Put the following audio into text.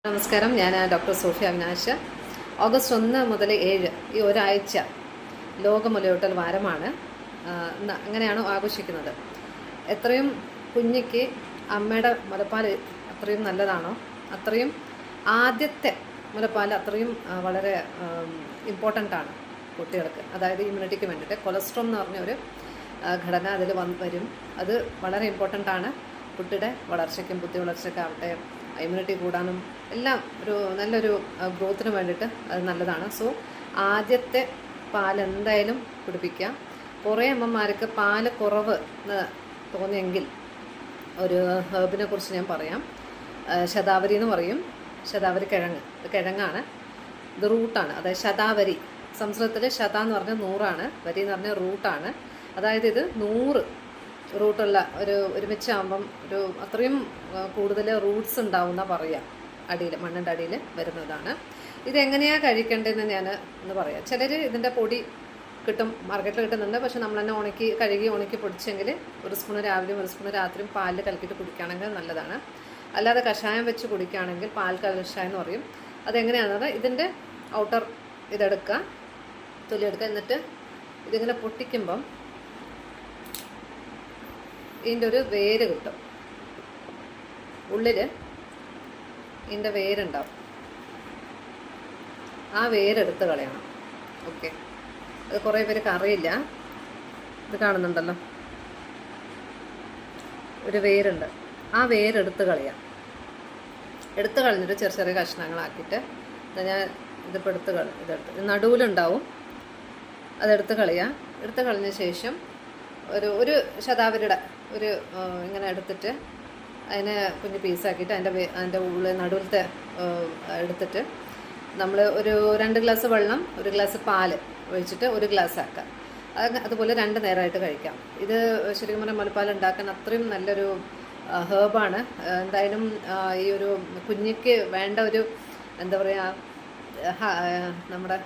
നമസ്കാരം, ഞാൻ doctor Sophia Avinash. August 1 മുതൽ 7 ഈ ഒരാഴ്ച ലോക മുലയൂട്ടൽ വാരമാണ്. അങ്ങനെയാണ് ആഘോഷിക്കുന്നത്. എത്രയും കുഞ്ഞിക്ക് അമ്മയുടെ മുലപ്പാൽ അത്രയും നല്ലതാണോ, അത്രയും ആദ്യത്തെ മുലപ്പാൽ അത്രയും വളരെ ഇമ്പോർട്ടൻ്റ് ആണ് കുട്ടികൾക്ക്. അതായത് ഇമ്മ്യൂണിറ്റിക്ക് വേണ്ടിയിട്ട് കൊളസ്ട്രോൾ എന്ന് പറഞ്ഞ ഒരു ഘടന അതിൽ വരും. അത് വളരെ ഇമ്പോർട്ടൻ്റ് ആണ് കുട്ടിയുടെ വളർച്ചയ്ക്കും ബുദ്ധി വളർച്ചയ്ക്കാവട്ടെ, ഇമ്മ്യൂണിറ്റി കൂടാനും എല്ലാം ഒരു നല്ലൊരു ഗ്രോത്തിന് വേണ്ടിയിട്ട് അത് നല്ലതാണ്. സോ ആദ്യത്തെ പാൽ എന്തായാലും കുടിപ്പിക്കുക. കുറേ അമ്മമാർക്ക് പാല് കുറവ് തോന്നിയെങ്കിൽ ഒരു ഹെർബിനെ കുറിച്ച് ഞാൻ പറയാം. ശതാവരി എന്ന് പറയും. ശതാവരി കിഴങ്ങ്, ഇത് കിഴങ്ങാണ്, ഇത് റൂട്ടാണ്. അതായത് ശതാവരി, സംസ്കൃതത്തിൽ ശത എന്ന് പറഞ്ഞാൽ 100 വരി എന്ന് പറഞ്ഞാൽ റൂട്ടാണ്. അതായത് ഇത് 100 റൂട്ടുള്ള ഒരുമിച്ചാകുമ്പം അത്രയും കൂടുതൽ റൂട്ട്സ് ഉണ്ടാവുന്ന പറയാം. അടിയിൽ, മണ്ണിൻ്റെ അടിയിൽ വരുന്നതാണ്. ഇതെങ്ങനെയാണ് കഴിക്കേണ്ടതെന്ന് ഞാൻ ഒന്ന് പറയാം. ചിലർ ഇതിൻ്റെ പൊടി കിട്ടും, മാർക്കറ്റിൽ കിട്ടുന്നുണ്ട്. പക്ഷെ നമ്മൾ തന്നെ കഴുകി ഉണക്കി പൊടിച്ചെങ്കിൽ 1 സ്പൂൺ രാവിലെയും 1 സ്പൂൺ രാത്രിയും പാലിൽ കലക്കിയിട്ട് കുടിക്കുകയാണെങ്കിൽ നല്ലതാണ്. അല്ലാതെ കഷായം വെച്ച് കുടിക്കുകയാണെങ്കിൽ പാൽ കഷായം എന്ന് പറയും. അതെങ്ങനെയാണെന്ന് ഇതിൻ്റെ ഔട്ടർ ഇതെടുക്കുക, തൊലിയെടുക്കുക. എന്നിട്ട് ഇതിങ്ങനെ പൊട്ടിക്കുമ്പം ഇതിൻ്റെ ഒരു വേര് കിട്ടും. ഉള്ളിൽ ഇതിൻ്റെ വേരുണ്ടാവും. ആ വേരെടുത്ത് കളയണം. ഓക്കെ, അത് കുറേ പേർക്ക് അറിയില്ല. ഇത് കാണുന്നുണ്ടല്ലോ, ഒരു വേരുണ്ട്. ആ വേരെടുത്ത് കളയാം. എടുത്ത് കളഞ്ഞിട്ട് ചെറിയ ചെറിയ കഷ്ണങ്ങളാക്കിയിട്ട് ഞാൻ ഇതിപ്പോൾ ഇതെടുത്ത് നടുവിലുണ്ടാവും, അതെടുത്ത് കളയാം. എടുത്ത് കളഞ്ഞ ശേഷം ഒരു ശതാവരിയുടെ ഇങ്ങനെ എടുത്തിട്ട് അതിനെ കുഞ്ഞ് പീസാക്കിയിട്ട് അതിൻ്റെ ഉള്ളിൽ നടുവിലത്തെ എടുത്തിട്ട് നമ്മൾ ഒരു 2 ഗ്ലാസ് വെള്ളം 1 ഗ്ലാസ് പാല് ഒഴിച്ചിട്ട് 1 ഗ്ലാസ് ആക്കാം. അതുപോലെ 2 നേരമായിട്ട് കഴിക്കാം. ഇത് ശരിക്കും പറഞ്ഞാൽ മുലപ്പാൽ ഉണ്ടാക്കാൻ അത്രയും നല്ലൊരു ഹേർബാണ്. എന്തായാലും ഈ ഒരു കുഞ്ഞിക്ക് വേണ്ട ഒരു എന്താ പറയുക, നമ്മുടെ